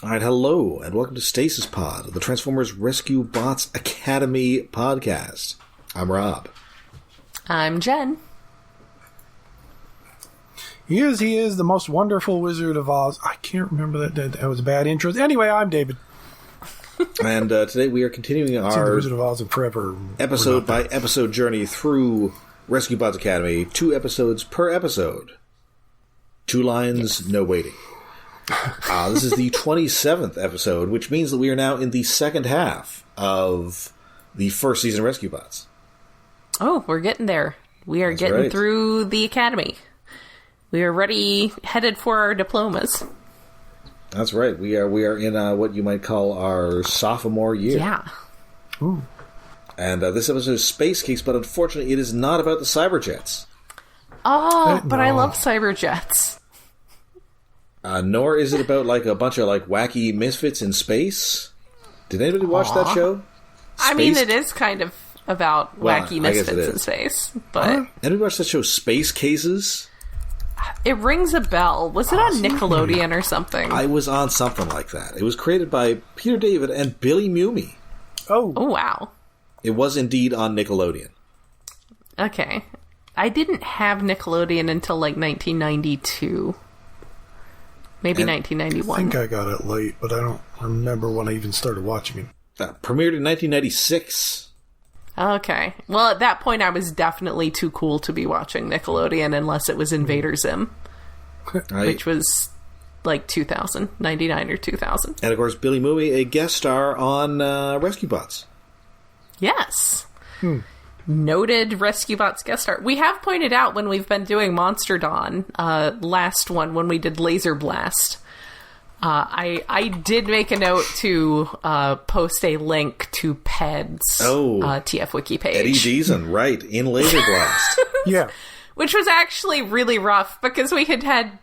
Alright, hello, and welcome to Stasis Pod, the Transformers Rescue Bots Academy podcast. I'm Rob. I'm Jen. He is the most wonderful Wizard of Oz. I can't remember that was a bad intro. Anyway, I'm David. And today we are continuing our Wizard of Oz and forever episode-by-episode journey through Rescue Bots Academy. 2 episodes per episode. 2 lines, yes. No waiting. This is the 27th episode, which means that we are now in the second half of the first season of Rescue Bots. Oh, we're getting there. We are getting through the academy. We are headed for our diplomas. That's right. We are in what you might call our sophomore year. Yeah. Ooh. And this episode is Space Case, but unfortunately it is not about the Cyberjets. Oh, but I love Cyberjets. Nor is it about a bunch of wacky misfits in space. Did anybody watch that show? I mean, it is kind of about wacky misfits in space. But anybody watch that show, Space Cases? It rings a bell. Was it on Nickelodeon or something? I was on something like that. It was created by Peter David and Billy Mumy. Oh, wow! It was indeed on Nickelodeon. Okay, I didn't have Nickelodeon until 1992. Maybe 1991. I think I got it late, but I don't remember when I even started watching it. Premiered in 1996. Okay. Well, at that point, I was definitely too cool to be watching Nickelodeon unless it was Invader Zim, which was 2000, 99 or 2000. And, of course, Billy Mumy, a guest star on Rescue Bots. Yes. Noted Rescue Bots guest star. We have pointed out when we've been doing Monster Dawn, last one, when we did Laser Blast, I did make a note to post a link to PED's TF Wiki page. Eddie Deason, right, in Laser Blast. Yeah. Which was actually really rough, because we had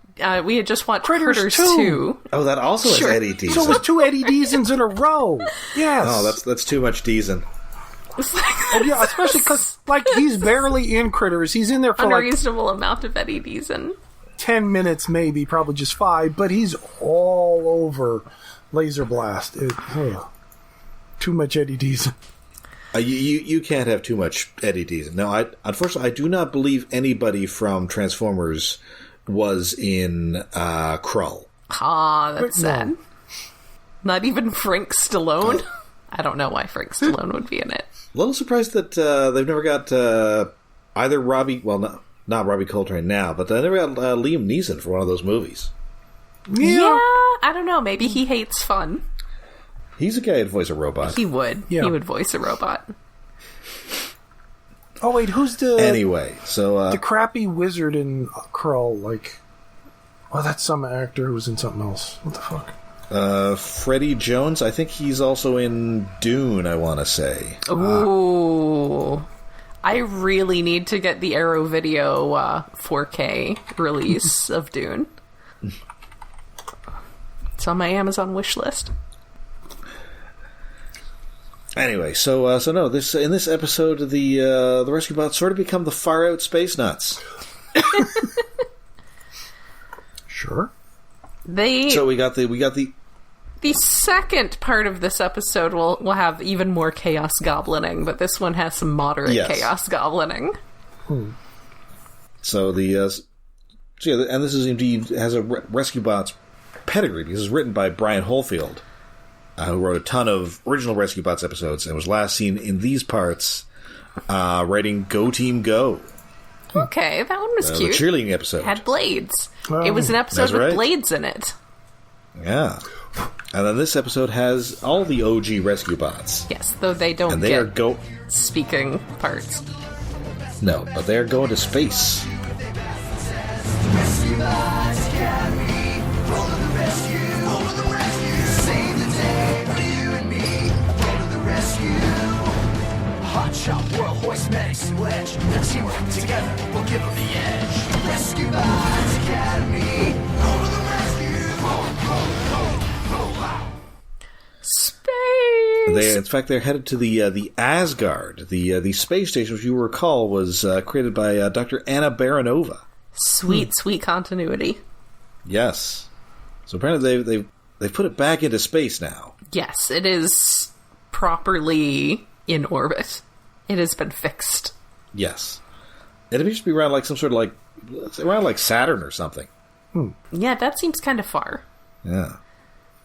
just watched Critters 2. Oh, that also has Eddie Deason. So it was 2 Eddie Deasons in a row. Yes. Oh, that's too much Deason. Yeah, especially because he's barely in Critters. He's in there for unreasonable amount of Eddie Deason. 10 minutes, maybe, probably just 5, but he's all over Laser Blast. Too much Eddie Deason. You can't have too much Eddie Deason. No, unfortunately, I do not believe anybody from Transformers was in Krull. That's sad. Not even Frank Stallone? I don't know why Frank Stallone would be in it. A little surprised that they've never got either Robbie... Well, not Robbie Coltrane now, but they never got Liam Neeson for one of those movies. Yeah, I don't know. Maybe he hates fun. He's a guy who'd voice a robot. He would. Yeah. He would voice a robot. Oh, wait, who's the... Anyway, so... the crappy wizard in Krull, that's some actor who was in something else. What the fuck? Freddie Jones, I think he's also in Dune, I want to say. Ooh. I really need to get the Arrow Video 4K release of Dune. It's on my Amazon wish list. Anyway, so no, in this episode, the Rescue Bots sort of become the far out space nuts. Sure. So we got the The second part of this episode will have even more chaos goblining, but this one has some moderate chaos goblining. So and this is indeed has a Rescue Bots pedigree, because it's written by Brian Holfield, who wrote a ton of original Rescue Bots episodes and was last seen in these parts writing Go Team Go. Okay, that one was cute. The cheerleading episode. Had blades. It was an episode with blades in it. Yeah. And then this episode has all the OG Rescue Bots. Yes, though they don't get speaking parts. No, but they're going to space. Rescue Bots Academy, roll to the rescue, roll to the rescue, save the day for you and me, roll to the rescue. Hot shot, world hoist, medics and wedge, their teamwork together will give them the edge. Rescue Bots Academy, roll to the rescue, roll out. Space! In fact, they're headed to the Asgard, the space station, which you recall was created by Dr. Anna Baranova. Sweet continuity. Yes. So apparently they've they've put it back into space now. Yes, it is properly in orbit. It has been fixed. Yes. It appears to be around like some sort of like, around like Saturn or something. Yeah, that seems kind of far. Yeah.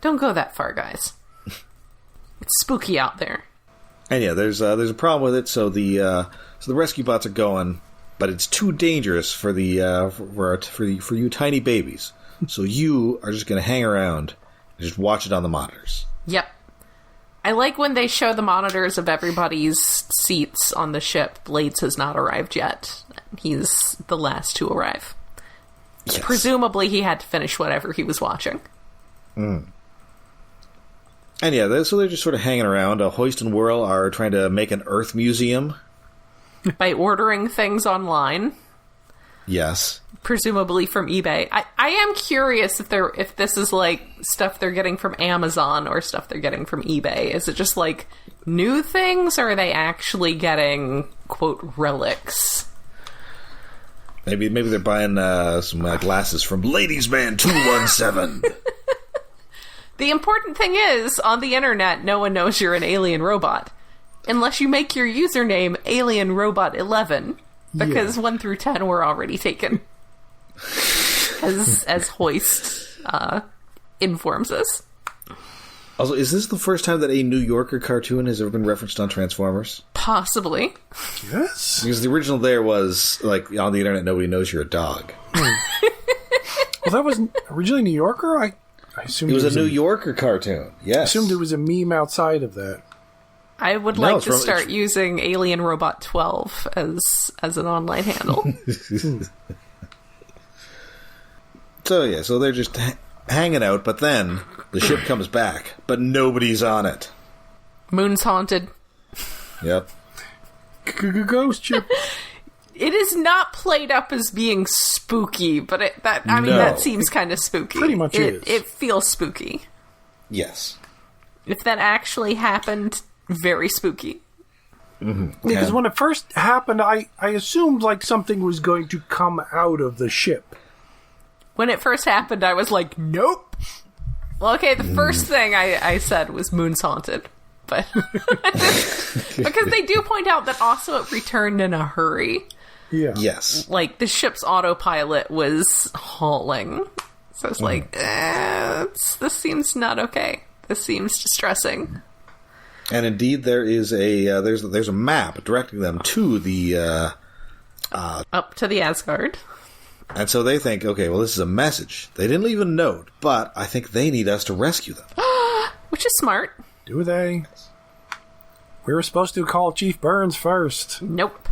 Don't go that far, guys. It's spooky out there. And yeah, there's a problem with it. So the rescue bots are going, but it's too dangerous for for you tiny babies. So you are just going to hang around and just watch it on the monitors. Yep. I like when they show the monitors of everybody's seats on the ship. Blades has not arrived yet. He's the last to arrive. Yes. Presumably he had to finish whatever he was watching. And yeah, so they're just sort of hanging around. Hoist and Whirl are trying to make an Earth museum. By ordering things online. Yes. Presumably from eBay. I am curious if this is like stuff they're getting from Amazon or stuff they're getting from eBay. Is it just like new things, or are they actually getting, quote, relics? Maybe they're buying some glasses from Ladies Man 217. The important thing is, on the internet, no one knows you're an alien robot. Unless you make your username Alien Robot 11. Because 1 through 10 were already taken. As Hoist informs us. Also, is this the first time that a New Yorker cartoon has ever been referenced on Transformers? Possibly. Yes. Because the original there was, like, on the internet, nobody knows you're a dog. Well, that was originally New Yorker? I assumed It was a New Yorker cartoon, yes. I assumed it was a meme outside of that. I would like to start using Alien Robot 12 as an online handle. So they're just hanging out, but then the ship comes back, but nobody's on it. Moon's haunted. Yep. Ghost ship. It is not played up as being spooky, but that seems kind of spooky. Pretty much is. It feels spooky. Yes. If that actually happened, very spooky. Mm-hmm. Because when it first happened, I assumed like something was going to come out of the ship. When it first happened, I was like, nope. Well, okay, the first thing I said was Moon's haunted. But because they do point out that also it returned in a hurry. Yeah. Yes. Like, the ship's autopilot was hauling. So it's like, this seems not okay. This seems distressing. And indeed, there is there's a map directing them to the up to the Asgard. And so they think, okay, well, this is a message. They didn't leave a note, but I think they need us to rescue them. Which is smart. Do they? We were supposed to call Chief Burns first. Nope.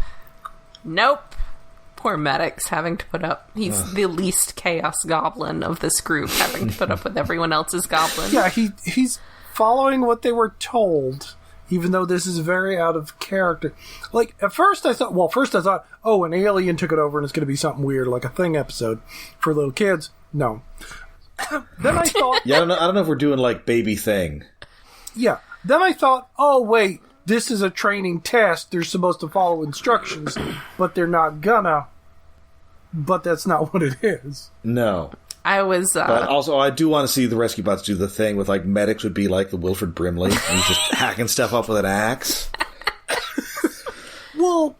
Poor Medic's having to put up. He's the least chaos goblin of this group, having to put up with everyone else's goblin. Yeah, he's following what they were told, even though this is very out of character. Like, at first I thought, oh, an alien took it over and it's going to be something weird, like a Thing episode for little kids. No. Then I thought... Yeah, I don't know if we're doing, like, Baby Thing. Yeah. Then I thought, oh, wait, this is a training test. They're supposed to follow instructions, but they're not gonna. But that's not what it is. No. I was... But also, I do want to see the rescue bots do the thing with, like, Medics would be like the Wilfred Brimley. And he's just hacking stuff up with an axe. Well,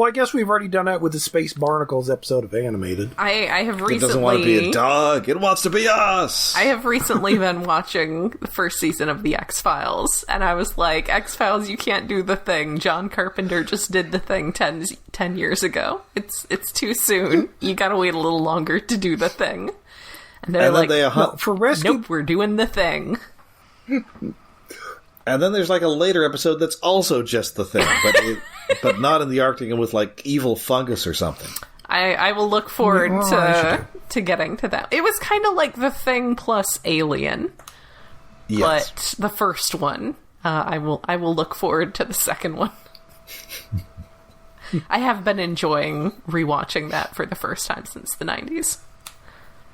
I guess we've already done that with the Space Barnacles episode of Animated. I have recently... It doesn't want to be a dog. It wants to be us. I have recently been watching the first season of The X-Files, and I was like, X-Files, you can't do the thing. John Carpenter just did the thing 10 years ago. It's too soon. You gotta wait a little longer to do the thing. And they're like, no, for rescue... Nope, we're doing the thing. And then there's like a later episode that's also just the thing, but not in the Arctic and with like evil fungus or something. I will look forward to getting to that. It was kind of like the thing plus Alien, yes. But the first one. I will look forward to the second one. I have been enjoying rewatching that for the first time since the 90s.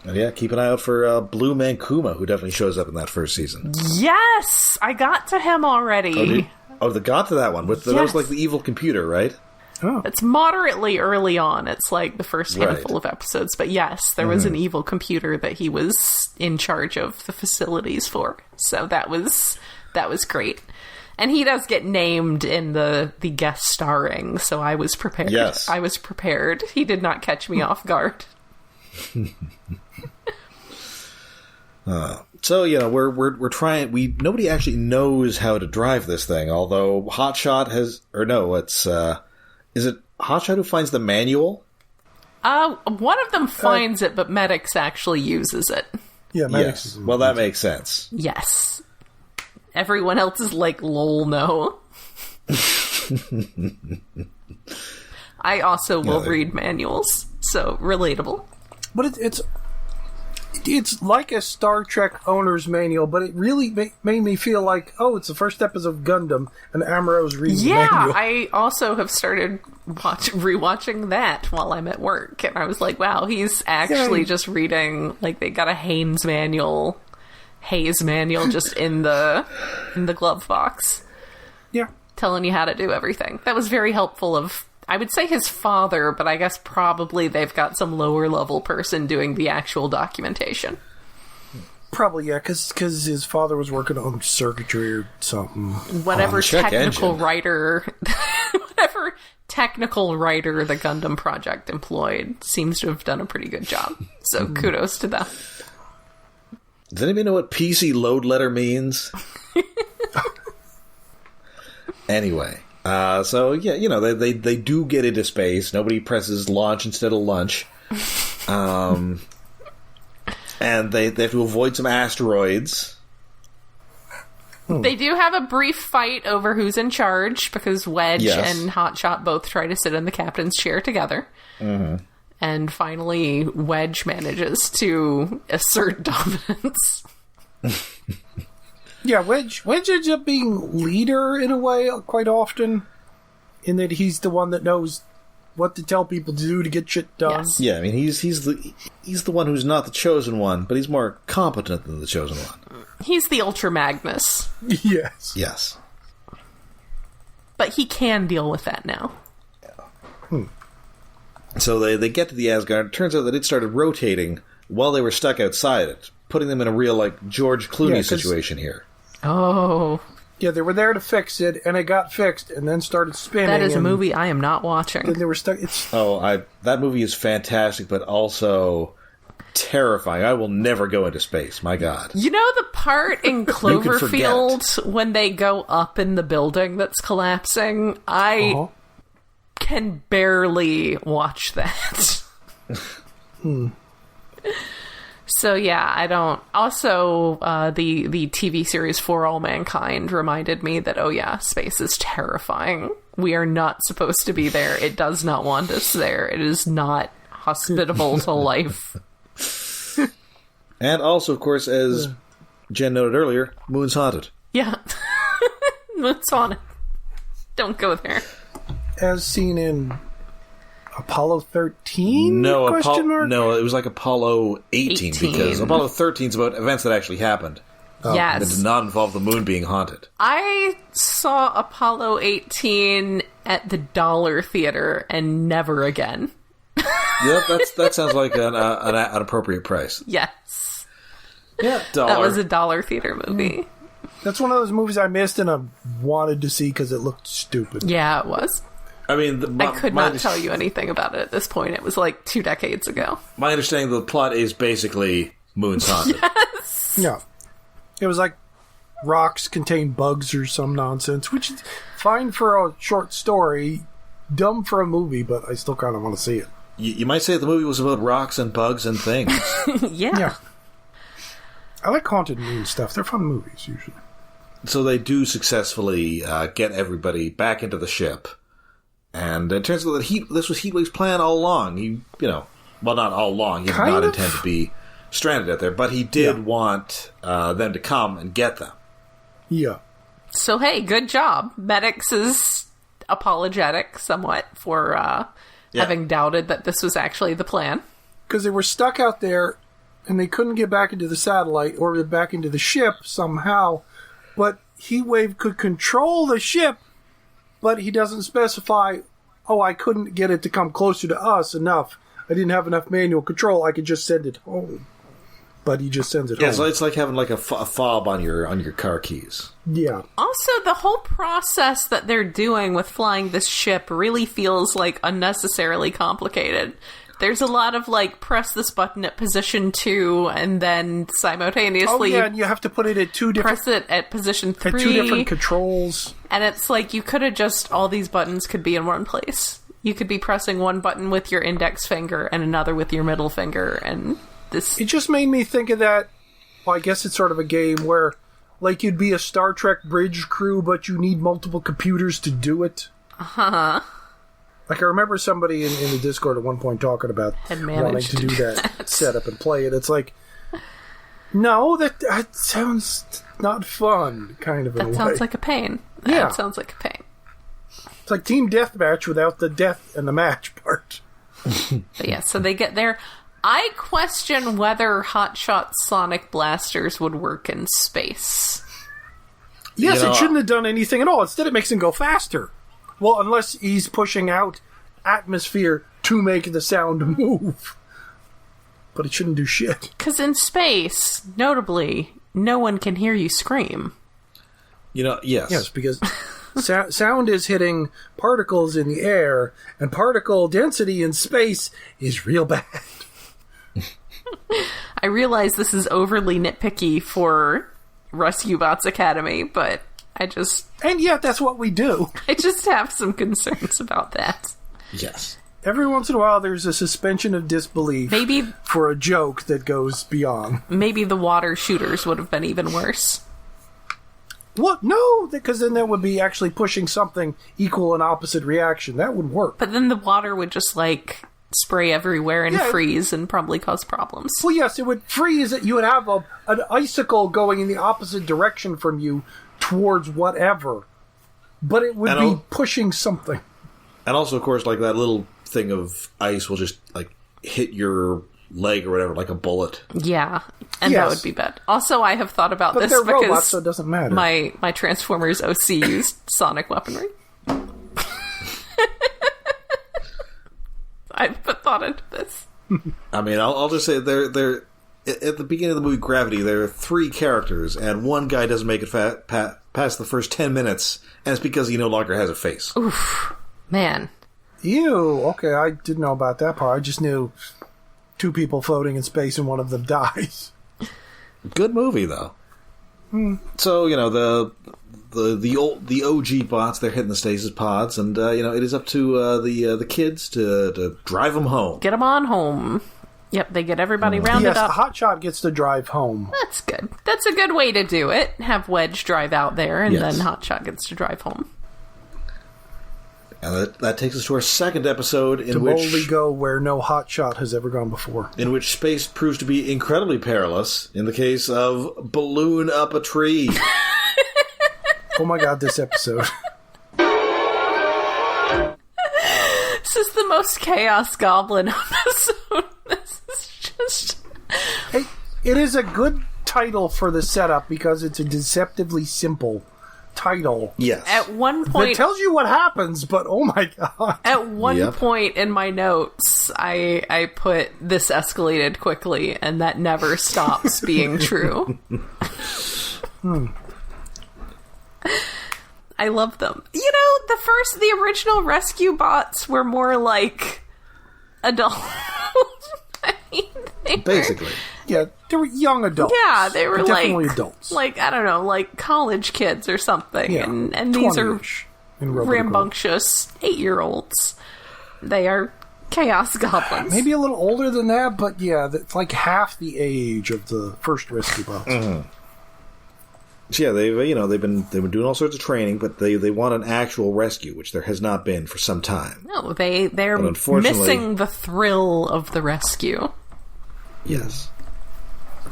And yeah, keep an eye out for Blue Mankuma, who definitely shows up in that first season. Yes! I got to him already. They got to that one. That was like the evil computer, right? Oh. It's moderately early on. It's like the first handful of episodes. But yes, there was an evil computer that he was in charge of the facilities for. So that was great. And he does get named in the guest starring, so I was prepared. Yes. I was prepared. He did not catch me off guard. So, we're trying. Nobody actually knows how to drive this thing. Although Hotshot has, or no, it's is it Hotshot who finds the manual? One of them finds it, but Medics actually uses it. Yeah, Medics. Yes. Well, that makes sense. Yes. Everyone else is like, lol, no. I also will read manuals, so relatable. But it's like a Star Trek owner's manual, but it really made me feel like, it's the first episode of Gundam, and Amuro's reading the manual. I also have stared rewatching that while I'm at work, and I was like, wow, he's actually just reading, like, they got a Hayes manual just in the glove box. Yeah. Telling you how to do everything. That was very helpful of, I would say his father, but I guess probably they've got some lower level person doing the actual documentation. Probably, yeah, because his father was working on circuitry or something. Whatever technical engine. writer the Gundam project employed seems to have done a pretty good job. So kudos to them. Does anybody know what PC load letter means? Anyway. So, yeah, they do get into space. Nobody presses launch instead of lunch. And they have to avoid some asteroids. They do have a brief fight over who's in charge, because Wedge and Hotshot both try to sit in the captain's chair together. Mm-hmm. And finally, Wedge manages to assert dominance. Yeah, Wedge ends up being leader in a way quite often, in that he's the one that knows what to tell people to do to get shit done. Yes. Yeah, I mean he's the one who's not the chosen one, but he's more competent than the chosen one. He's the Ultra Magnus. Yes. Yes. But he can deal with that now. So they get to the Asgard. It turns out that it started rotating while they were stuck outside it, putting them in a real, like, George Clooney situation here. Oh. Yeah, they were there to fix it, and it got fixed, and then started spinning. That is a movie I am not watching. Then they were stuck. That movie is fantastic, but also terrifying. I will never go into space. My God. You know the part in Cloverfield when they go up in the building that's collapsing? I can barely watch that. So yeah, I don't. Also, the TV series For All Mankind reminded me that, space is terrifying. We are not supposed to be there. It does not want us there. It is not hospitable to life. And also, of course, as Jen noted earlier, Moon's haunted. Yeah. Moon's haunted. Don't go there. As seen in Apollo 13? No, No, it was like Apollo 18, because Apollo 13 is about events that actually happened. Yes. It did not involve the moon being haunted. I saw Apollo 18 at the Dollar Theater and never again. Yep, that sounds like an appropriate price. Yes. Yeah, That was a Dollar Theater movie. That's one of those movies I missed and I wanted to see because it looked stupid. Yeah, it was. I mean, I could not tell you anything about it at this point. It was like 2 decades ago. My understanding of the plot is basically Moon's haunted. Yes. Yeah. It was like rocks contain bugs or some nonsense, which is fine for a short story, dumb for a movie, but I still kind of want to see it. You might say the movie was about rocks and bugs and things. Yeah. I like haunted moon stuff. They're fun movies, usually. So they do successfully get everybody back into the ship. And it turns out that this was Heatwave's plan all along. He, well, not all along. He did not intend to be stranded out there, but he did want them to come and get them. Yeah. So, hey, good job. Medics is apologetic somewhat for having doubted that this was actually the plan. Because they were stuck out there, and they couldn't get back into the satellite or get back into the ship somehow. But Heatwave could control the ship, but he doesn't specify oh, I couldn't get it to come closer to us enough. I didn't have enough manual control. I could just send it home. But he just sends it home. Yeah, so it's like having like a fob on your car keys. Yeah. Also, the whole process that they're doing with flying this ship really feels like unnecessarily complicated. There's a lot of like press this button at position 2 and then simultaneously and you have to put it at two different press it at position 3. at two different controls. And it's like you could have just all these buttons could be in one place. You could be pressing one button with your index finger and another with your middle finger, and this... It just made me think of that, well, I guess it's sort of a game where, like, you'd be a Star Trek bridge crew, but you need multiple computers to do it. Uh-huh. Like, I remember somebody in the Discord at one point talking about wanting to do that setup and play it. It's like, no, that sounds not fun, kind of, in a way. That sounds like a pain. Yeah. That sounds like a pain. It's like Team Deathmatch without the death and the match part. But yeah, so they get there. I question whether hotshot sonic blasters would work in space. Yes, it shouldn't have done anything at all. Instead, it makes him go faster. Well, unless he's pushing out atmosphere to make the sound move. But it shouldn't do shit. Because in space, notably, no one can hear you scream. Yes. Yes, because sound is hitting particles in the air, and particle density in space is real bad. I realize this is overly nitpicky for Rescue Bots Academy, but And yet, that's what we do. I just have some concerns about that. Yes. Every once in a while, there's a suspension of disbelief for a joke that goes beyond. Maybe the water shooters would have been even worse. What? No, because then that would be actually pushing something equal and opposite reaction. That would work. But then the water would just, like, spray everywhere and freeze and probably cause problems. Well, yes, it would freeze. You would have an icicle going in the opposite direction from you towards whatever. But it would be pushing something. And also, of course, like that little thing of ice will just, like, hit your leg or whatever, like a bullet. Yeah, and that would be bad. Also, I have thought about this they're because robots, so it doesn't matter. My Transformers OC used sonic weaponry. I've put thought into this. I mean, I'll just say they're at the beginning of the movie Gravity, there are 3 characters, and one guy doesn't make it past the first 10 minutes, and it's because he no longer has a face. Oof, man. Ew, okay, I didn't know about that part. I just knew 2 people floating in space and one of them dies. Good movie, though. So, the OG bots, they're hitting the stasis pods, and, it is up to the kids to drive them home. Get them on home. Yep, they get everybody rounded up. Yes, Hotshot gets to drive home. That's good. That's a good way to do it. Have Wedge drive out there, and then Hotshot gets to drive home. And that takes us to our second episode, in to which boldly go where no hotshot has ever gone before. In which space proves to be incredibly perilous. In the case of balloon up a tree. Oh my god, this episode! This is the most Chaos Goblin episode. This is just. Hey, it is a good title for the setup because it's a deceptively simple title. Yes. At one point, it tells you what happens, but oh my god! At one point in my notes, I put "this escalated quickly," and that never stops being true. I love them. The original Rescue Bots were more like adult. Basically. Yeah, they were young adults. Yeah, they were definitely adults. Like, I don't know, like college kids or something. Yeah, and these are rambunctious 8-year-olds. They are Chaos Goblins. Maybe a little older than that, but yeah, it's like half the age of the first Rescue Bots. Mm-hmm. So yeah, they've been doing all sorts of training, but they want an actual rescue, which there has not been for some time. No, they're missing the thrill of the rescue. Yes.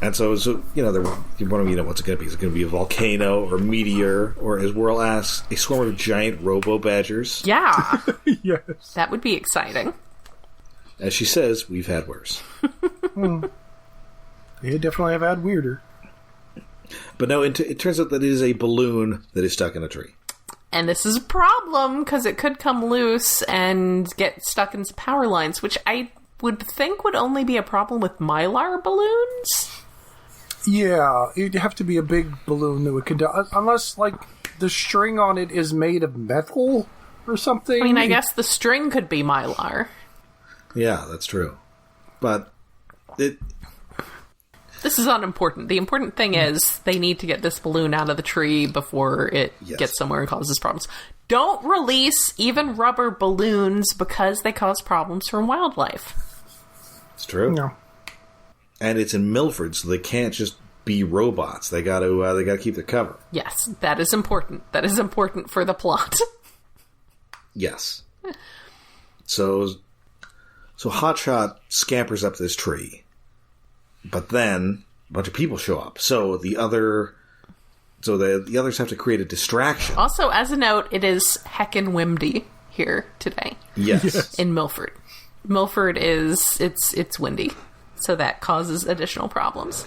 And so they're wondering, what's it going to be? Is it going to be a volcano or meteor, or as Whirl asks, a swarm of giant robo-badgers? Yeah. Yes. That would be exciting. As she says, we've had worse. They definitely have had weirder. But no, it turns out that it is a balloon that is stuck in a tree. And this is a problem because it could come loose and get stuck in some power lines, which I would think would only be a problem with Mylar balloons. Yeah, it'd have to be a big balloon that would conduct, unless, like, the string on it is made of metal or something. I mean, I guess the string could be Mylar. Yeah, that's true. But this is unimportant. The important thing is they need to get this balloon out of the tree before it gets somewhere and causes problems. Don't release even rubber balloons because they cause problems for wildlife. It's true. No. And it's in Milford, so they can't just be robots. They got to keep the cover. Yes, that is important. That is important for the plot. Yes. So Hotshot scampers up this tree, but then a bunch of people show up. So the others have to create a distraction. Also, as a note, it is heckin' windy here today. Yes. In Milford. Milford it's windy. So that causes additional problems.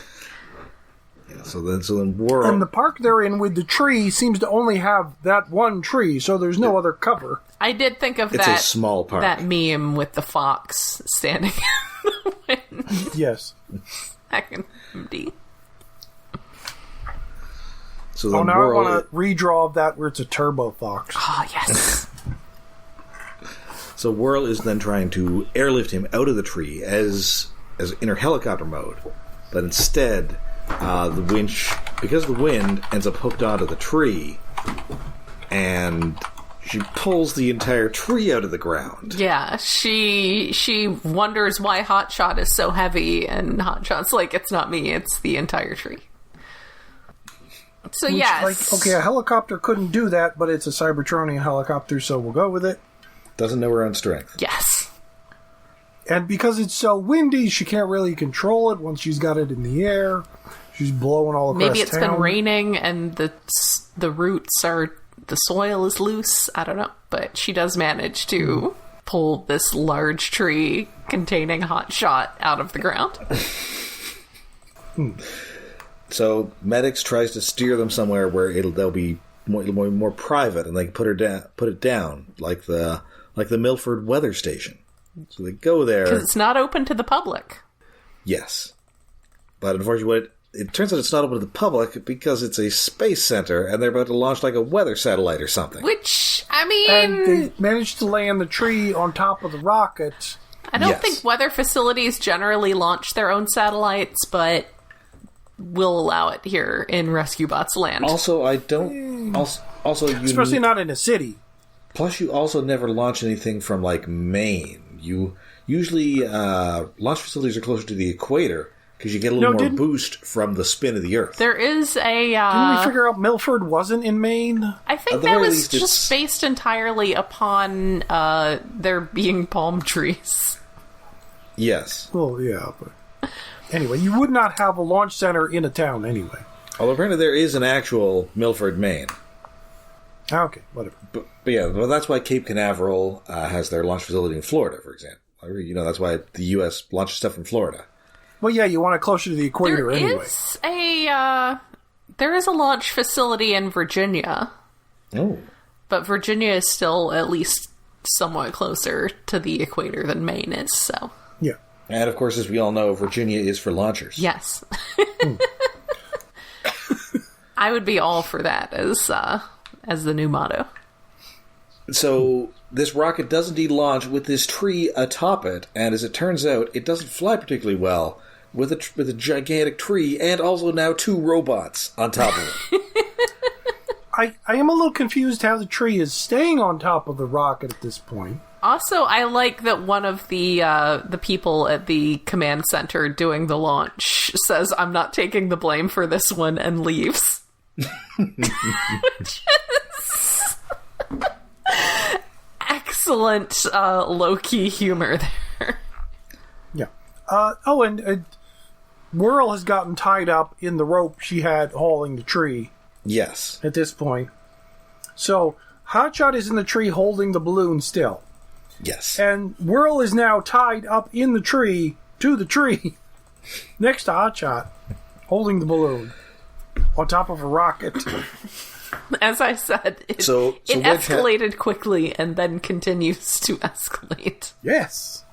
Yeah, so then Worrell... And the park they're in with the tree seems to only have that one tree, so there's no other cover. I did think of It's a small park. that meme with the fox standing in the wind. Yes. Heckin' windy. So then now Worrell... I want a redraw of that where it's a turbo fox. Oh, yes. So Worrell is then trying to airlift him out of the tree as in her helicopter mode, but instead the winch, because the wind, ends up hooked onto the tree, and she pulls the entire tree out of the ground. Yeah, she wonders why Hotshot is so heavy, and Hotshot's like, it's not me, it's the entire tree. So yes. Like, okay, a helicopter couldn't do that, but it's a Cybertronian helicopter, so we'll go with it. Doesn't know her own strength. Yes. And because it's so windy, she can't really control it once she's got it in the air. She's blowing all across Maybe it's town. been raining and the roots are... the soil is loose. I don't know. But she does manage to pull this large tree containing Hotshot out of the ground. So Medics tries to steer them somewhere where they'll be more private, and they can put it down like the Milford weather station. So they go there. Because it's not open to the public. Yes. But unfortunately, it turns out it's not open to the public because it's a space center and they're about to launch like a weather satellite or something. Which, I mean... And they managed to land the tree on top of the rocket. I don't think weather facilities generally launch their own satellites, but we'll allow it here in Rescue Bots land. Also, I don't... Also, especially not in a city. Plus, you also never launch anything from, like, Maine. You usually... launch facilities are closer to the equator because you get a little more boost from the spin of the Earth. There is a... Didn't we figure out Milford wasn't in Maine? I think that was just based entirely upon there being palm trees. Yes. Well, yeah, but... Anyway, you would not have a launch center in a town anyway. Although apparently there is an actual Milford, Maine. Okay, whatever. But yeah, well, that's why Cape Canaveral has their launch facility in Florida, for example. You know, that's why the U.S. launches stuff from Florida. Well, yeah, you want it closer to the equator anyway. There is a launch facility in Virginia. Oh. But Virginia is still at least somewhat closer to the equator than Maine is, so... Yeah. And, of course, as we all know, Virginia is for launchers. Yes. I would be all for that as the new motto. So, this rocket does indeed launch with this tree atop it, and as it turns out, it doesn't fly particularly well with a gigantic tree and also now 2 robots on top of it. I am a little confused how the tree is staying on top of the rocket at this point. Also, I like that one of the people at the command center doing the launch says, "I'm not taking the blame for this one," and leaves. Which is excellent low-key humor there. Yeah. And Whirl has gotten tied up in the rope she had hauling the tree. Yes. At this point. So, Hotshot is in the tree holding the balloon still. Yes. And Whirl is now tied up in the tree, to the tree, next to Hotshot, holding the balloon on top of a rocket. As I said, it escalated quickly and then continues to escalate. Yes.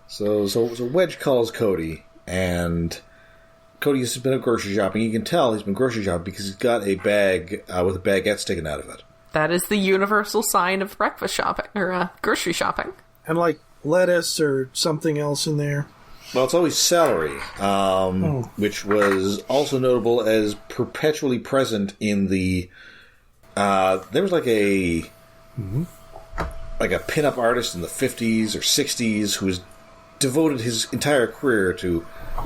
So Wedge calls Cody, and Cody has been grocery shopping. You can tell he's been grocery shopping because he's got a bag with a baguette sticking out of it. That is the universal sign of breakfast shopping, or grocery shopping. And like lettuce or something else in there. Well, it's always celery, which was also notable as perpetually present in the... there was like a pinup artist in the 50s or 60s who was devoted his entire career to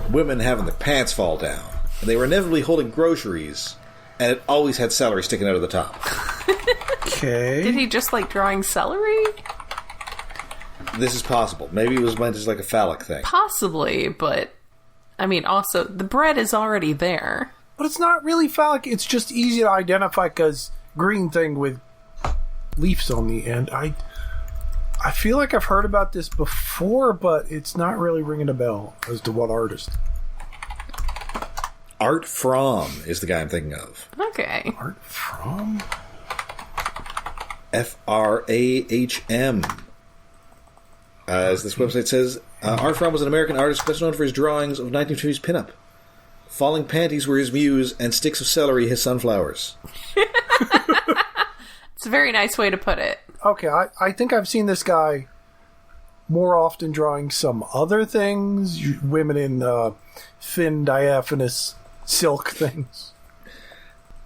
women having their pants fall down. And they were inevitably holding groceries, and it always had celery sticking out of the top. Okay. Did he just like drawing celery? This is possible. Maybe it was meant as like a phallic thing. Possibly, but I mean, also, the bread is already there. But it's not really phallic. It's just easy to identify because green thing with leaves on the end. I feel like I've heard about this before, but it's not really ringing a bell as to what artist. Art Fromm is the guy I'm thinking of. Okay. Art Fromm? F-R-A-H-M. As this website says, Art Fromm was an American artist best known for his drawings of 1950s pinup. Falling panties were his muse, and sticks of celery his sunflowers. It's a very nice way to put it. Okay, I think I've seen this guy more often drawing some other things. Women in thin, diaphanous silk things.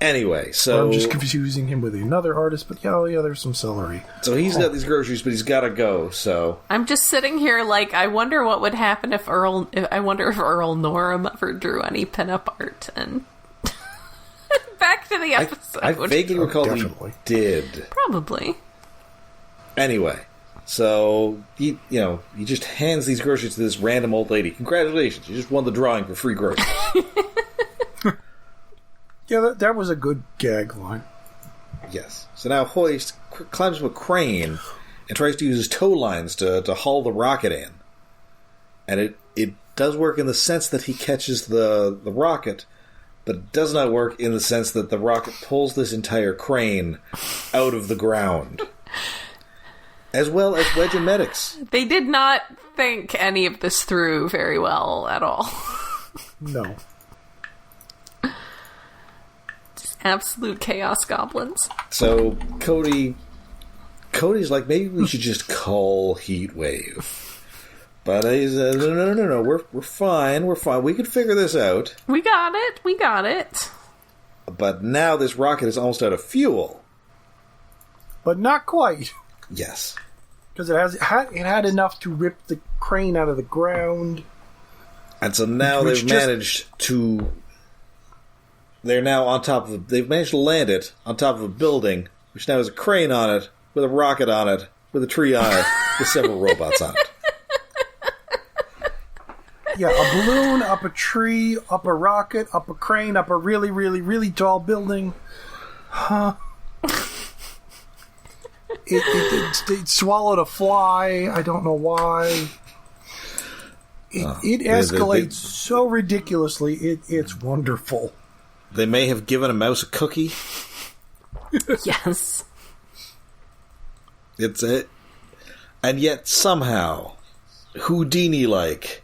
Anyway, so... I'm just confusing him with another artist, but yeah, there's some celery. So he's got these groceries, but he's got to go, so... I'm just sitting here like, I wonder what would happen if Earl Norem ever drew any pinup art, and... Back to the episode. I vaguely recall he did. Probably. Anyway, so he just hands these groceries to this random old lady. Congratulations, you just won the drawing for free groceries. Yeah, that was a good gag line. Yes. So now Hoist climbs up a crane and tries to use his tow lines to haul the rocket in. And it does work in the sense that he catches the rocket, but it does not work in the sense that the rocket pulls this entire crane out of the ground. As well as Wedge and Medics. They did not think any of this through very well at all. No. Just absolute chaos goblins. So Cody's like, maybe we should just call Heatwave. But he's no, we're fine, we can figure this out. We got it. But now this rocket is almost out of fuel. But not quite. Yes. Because it had enough to rip the crane out of the ground. And so now they've managed to land it on top of a building, which now has a crane on it, with a rocket on it, with a tree on it, with several robots on it. Yeah, a balloon, up a tree, up a rocket, up a crane, up a really, really, really tall building. Huh. It swallowed a fly. I don't know why. It escalates so ridiculously. It's wonderful. They may have given a mouse a cookie. Yes. And yet somehow, Houdini-like,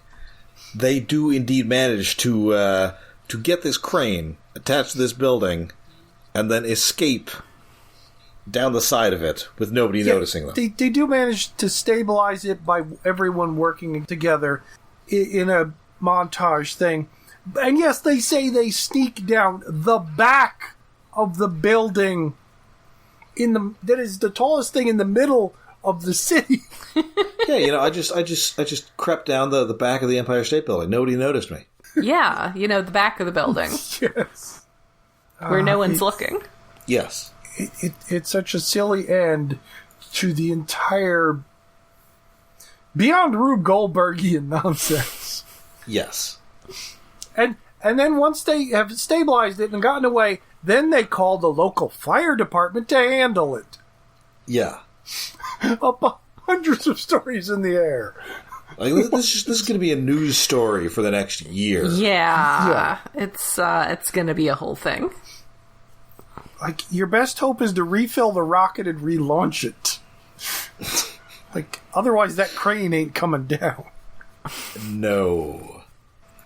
they do indeed manage to get this crane attached to this building and then escape down the side of it with nobody noticing them. They do manage to stabilize it by everyone working together in a montage thing. And yes, they say they sneak down the back of the building that is the tallest thing in the middle of the city. Yeah, I just crept down the back of the Empire State Building. Nobody noticed me. Yeah, the back of the building. Yes. Where no one's looking. Yes. It's such a silly end to the entire beyond Rube Goldbergian nonsense. Yes. And then once they have stabilized it and gotten away, then they call the local fire department to handle it. Yeah. Up hundreds of stories in the air. Like, this is going to be a news story for the next year. Yeah. It's going to be a whole thing. Like, your best hope is to refill the rocket and relaunch it. Like, otherwise that crane ain't coming down. No.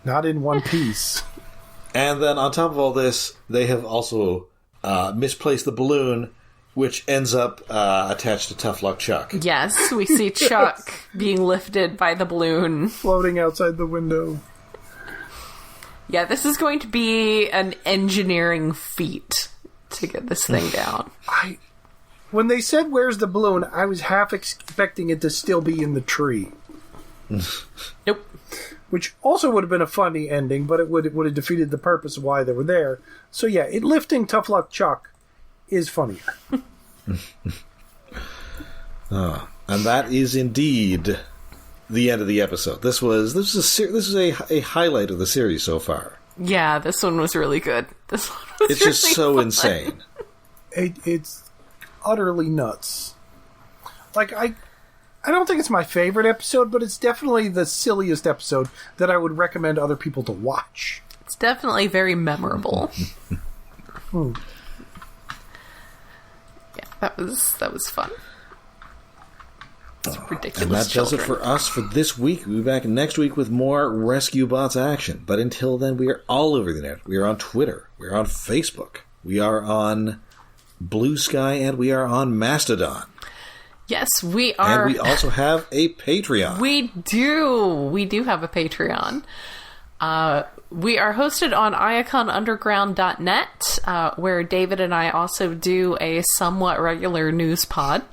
Not in one piece. And then on top of all this, they have also misplaced the balloon, which ends up attached to Tough Luck Chuck. Yes, we see Chuck being lifted by the balloon. Floating outside the window. Yeah, this is going to be an engineering feat to get this thing down. When they said, "Where's the balloon?" I was half expecting it to still be in the tree. Nope. Which also would have been a funny ending, but it would have defeated the purpose of why they were there. So yeah, lifting Tough Luck Chuck is funnier. And that is indeed the end of the episode. This is a highlight of the series so far. Yeah, this one was really good. This one was It's just really so fun. insane. It's utterly nuts. Like, I don't think it's my favorite episode, but it's definitely the silliest episode that I would recommend other people to watch. It's definitely very memorable. Yeah, that was fun. It's ridiculous. And that does it for us for this week. We'll be back next week with more Rescue Bots action. But until then, we are all over the net. We are on Twitter. We are on Facebook. We are on Blue Sky, and we are on Mastodon. Yes, we are. And we also have a Patreon. We do. We do have a Patreon. We are hosted on iaconunderground.net, where David and I also do a somewhat regular news pod.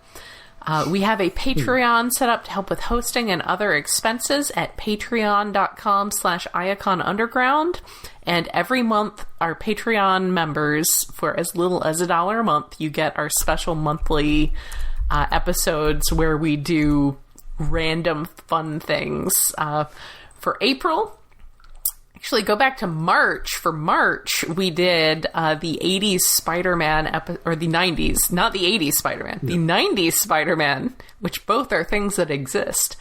We have a Patreon set up to help with hosting and other expenses at patreon.com/iaconunderground. And every month, our Patreon members, for as little as $1 a month, you get our special monthly episodes where we do random fun things. For April, actually go back to March. For March, we did the 80s Spider-Man or the 90s, not the 80s Spider-Man, the 90s Spider-Man, which both are things that exist.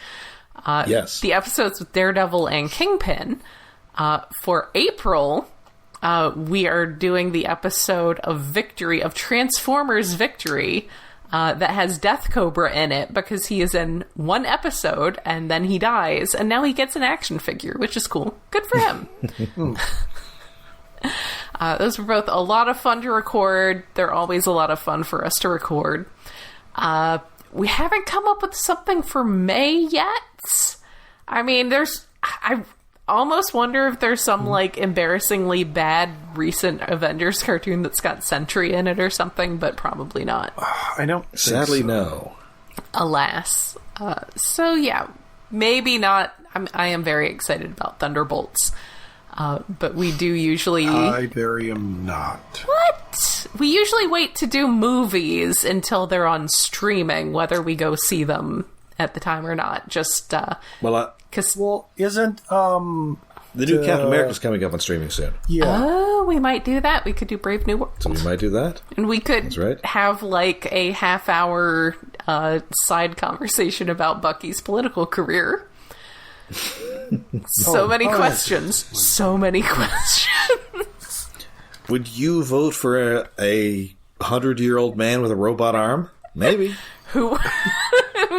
Yes. The episodes with Daredevil and Kingpin. For April, we are doing the episode of Victory, of Transformers Victory, that has Death Cobra in it because he is in one episode and then he dies and now he gets an action figure, which is cool. Good for him. Those were both a lot of fun to record. They're always a lot of fun for us to record. We haven't come up with something for May yet. I mean, I almost wonder if there's some like embarrassingly bad recent Avengers cartoon that's got Sentry in it or something, but probably not. I don't. Sadly, no. Alas. So yeah, maybe not. I am very excited about Thunderbolts, but we do usually. I very am not. What? We usually wait to do movies until they're on streaming, whether we go see them at the time or not. Just isn't the new Captain America's coming up on streaming soon. Yeah. Oh, we might do that. We could do Brave New World. So we might do that. And we could That's right. have like a half-hour side conversation about Bucky's political career. So many questions. So many questions. Would you vote for a 100-year-old man with a robot arm? Maybe. Who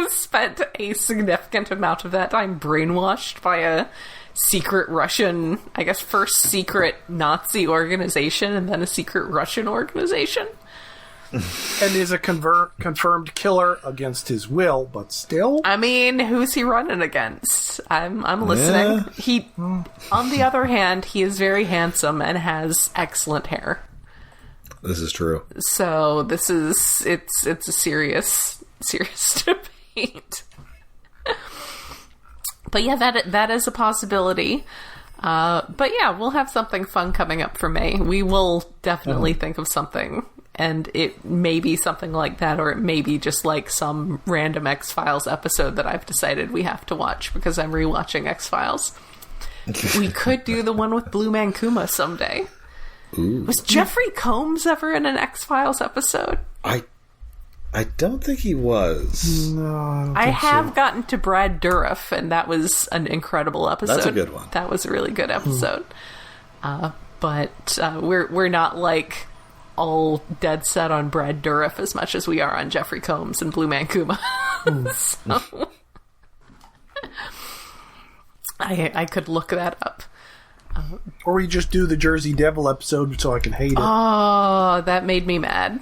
spent a significant amount of that time brainwashed by a secret Russian, I guess first secret Nazi organization and then a secret Russian organization. And is a confirmed killer against his will, but still. I mean, who's he running against? I'm listening. Yeah. He, on the other hand, he is very handsome and has excellent hair. This is true. So it's a serious debate. But yeah, that is a possibility. But yeah, we'll have something fun coming up for May. We will definitely think of something. And it may be something like that, or it may be just like some random X-Files episode that I've decided we have to watch because I'm rewatching X-Files. We could do the one with Blue Man Kuma someday. Ooh. Was Jeffrey Combs ever in an X-Files episode? I don't think he was. No, I have gotten to Brad Dourif, and that was an incredible episode. That's a good one. That was a really good episode. But we're not like all dead set on Brad Dourif as much as we are on Jeffrey Combs and Blue Man Kuma. So I could look that up. Or we just do the Jersey Devil episode so I can hate it. Oh, that made me mad.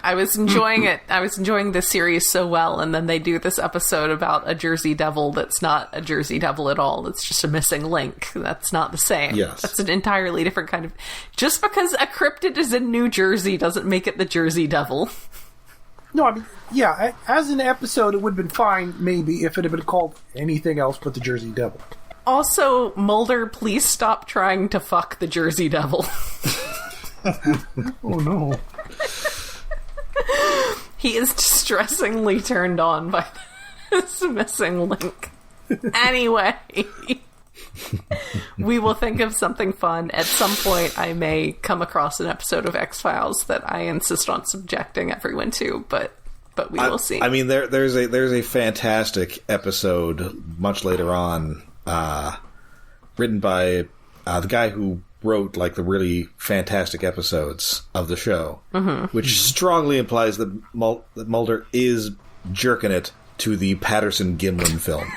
I was enjoying it. I was enjoying this series so well, and then they do this episode about a Jersey Devil that's not a Jersey Devil at all. It's just a missing link. That's not the same. Yes. That's an entirely different kind of... Just because a cryptid is in New Jersey doesn't make it the Jersey Devil. No, I mean, yeah, as an episode, it would have been fine, maybe, if it had been called anything else but the Jersey Devil. Also, Mulder, please stop trying to fuck the Jersey Devil. Oh, no. He is distressingly turned on by this missing link. Anyway, we will think of something fun. At some point, I may come across an episode of X-Files that I insist on subjecting everyone to, but we will see. I mean, there's a fantastic episode much later on, written by the guy who wrote like the really fantastic episodes of the show, which strongly implies that Mulder is jerking it to the Patterson-Gimlin film.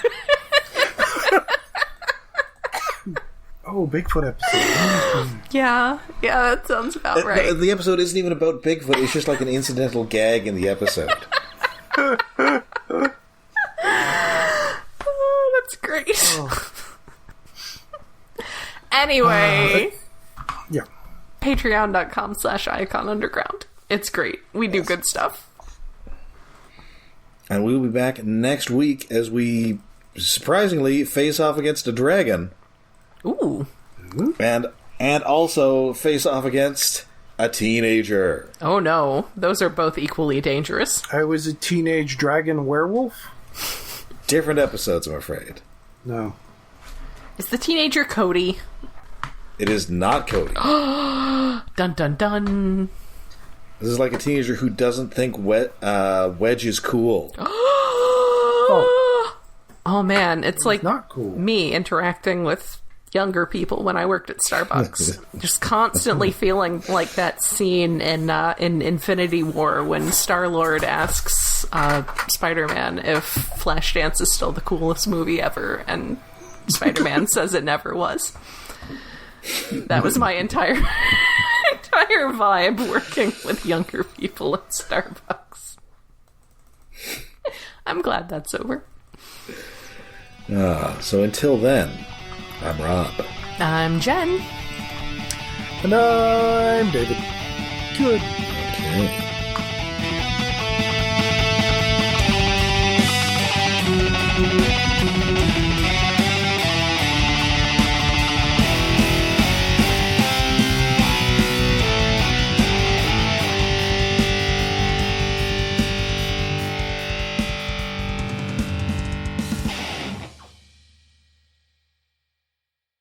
Oh, Bigfoot episode. Yeah, that sounds about right. The episode isn't even about Bigfoot, it's just like an incidental gag in the episode. Oh, that's great. Oh. Anyway, yeah. Patreon.com/IconUnderground. It's great. We do good stuff. And we'll be back next week as we surprisingly face off against a dragon. Ooh. And also face off against a teenager. Oh no, those are both equally dangerous. I was a teenage dragon werewolf? Different episodes, I'm afraid. No. Is the teenager Cody? It is not Cody. Dun dun dun. This is like a teenager who doesn't think Wedge is cool. Oh man, it's like not cool. Me interacting with younger people when I worked at Starbucks. Just constantly feeling like that scene in Infinity War when Star-Lord asks Spider-Man if Flashdance is still the coolest movie ever, and Spider-Man says it never was. That was my entire vibe working with younger people at Starbucks. I'm glad that's over. So until then, I'm Rob. I'm Jen. And I'm David. Good. Okay.